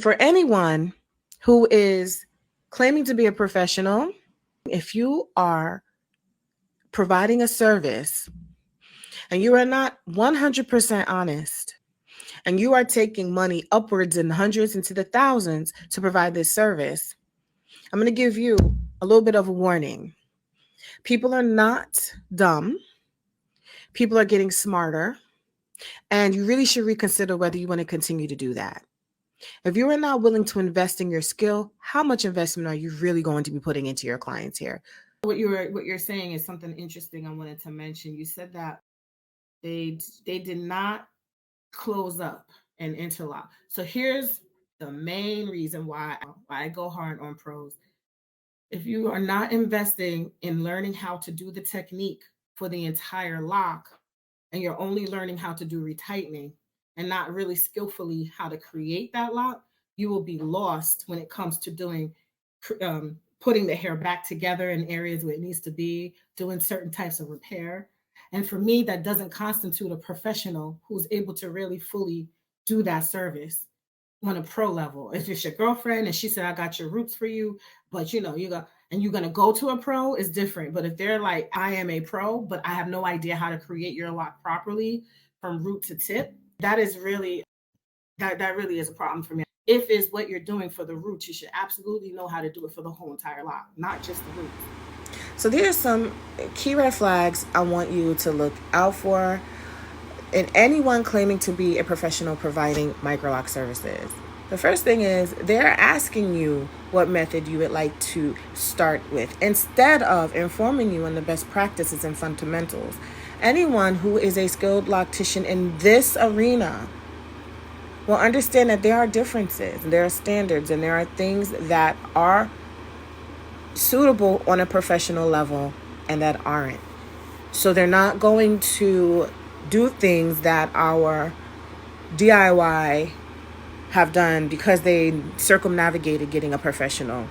For anyone who is claiming to be a professional, if you are providing a service and you are not 100% honest and you are taking money upwards in hundreds into the thousands to provide this service, I'm going to give you a little bit of a warning. People are not dumb. People are getting smarter. And you really should reconsider whether you want to continue to do that. If you are not willing to invest in your skill, how much investment are you really going to be putting into your clients here? What you're saying is something interesting I wanted to mention. You said that they did not close up and interlock. So here's the main reason why I go hard on pros. If you are not investing in learning how to do the technique for the entire lock, and you're only learning how to do retightening and not really skillfully how to create that lock, you will be lost when it comes to doing putting the hair back together in areas where it needs to be, doing certain types of repair. And for me, that doesn't constitute a professional who's able to really fully do that service on a pro level. If it's your girlfriend and she said, I got your roots for you, but you got and you're gonna go to a pro, is different. But if they're like, I am a pro, but I have no idea how to create your lock properly from root to tip, that is really that really is a problem for me. If it's what you're doing for the roots, you should absolutely know how to do it for the whole entire lock, not just the roots. So there are some key red flags I want you to look out for in anyone claiming to be a professional providing microlock services. The first thing is they're asking you what method you would like to start with instead of informing you on the best practices and fundamentals. Anyone who is a skilled loctician in this arena will understand that there are differences, there are standards, and there are things that are suitable on a professional level and that aren't. So they're not going to do things that our DIY have done because they circumnavigated getting a professional's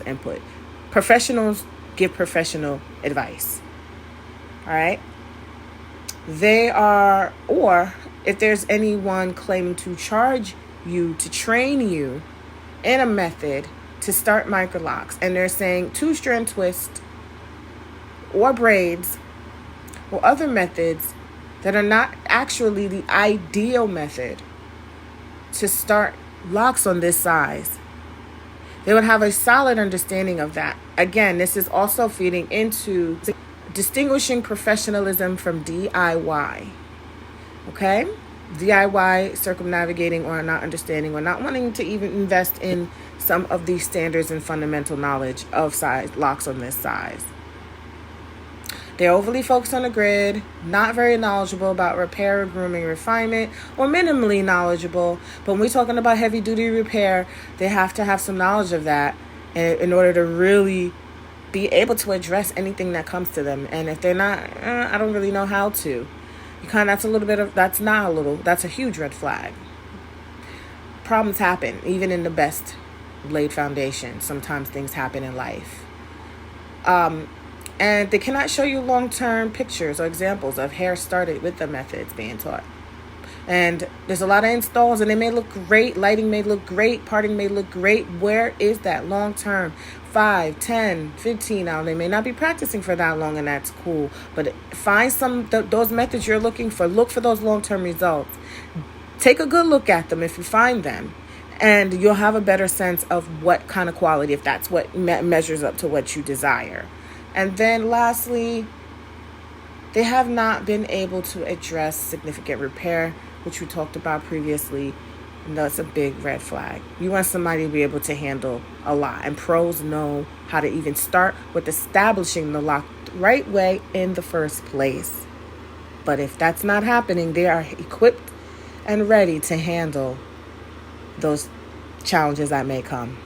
input. Professionals give professional advice. All right? Or if there's anyone claiming to charge you to train you in a method to start microlocks, and they're saying 2-strand twist or braids or other methods that are not actually the ideal method to start locks on this size, they would have a solid understanding of that. Again, this is also feeding into distinguishing professionalism from DIY. Okay? DIY, circumnavigating or not understanding or not wanting to even invest in some of these standards and fundamental knowledge of size locks on this size. They're overly focused on the grid, not very knowledgeable about repair, grooming, refinement, or minimally knowledgeable. But when we're talking about heavy-duty repair, they have to have some knowledge of that in order to really be able to address anything that comes to them. And if they're not, I don't really know how to. That's a huge red flag. Problems happen, even in the best laid foundation. Sometimes things happen in life. And they cannot show you long-term pictures or examples of hair started with the methods being taught. And there's a lot of installs and they may look great. Lighting may look great. Parting may look great. Where is that long-term? 5, 10, 15. Now, they may not be practicing for that long, and that's cool. But find those methods you're looking for. Look for those long-term results. Take a good look at them if you find them. And you'll have a better sense of what kind of quality, if that's what measures up to what you desire. And then lastly, they have not been able to address significant repair, which we talked about previously. And that's a big red flag. You want somebody to be able to handle a lot. And pros know how to even start with establishing the lock the right way in the first place. But if that's not happening, they are equipped and ready to handle those challenges that may come.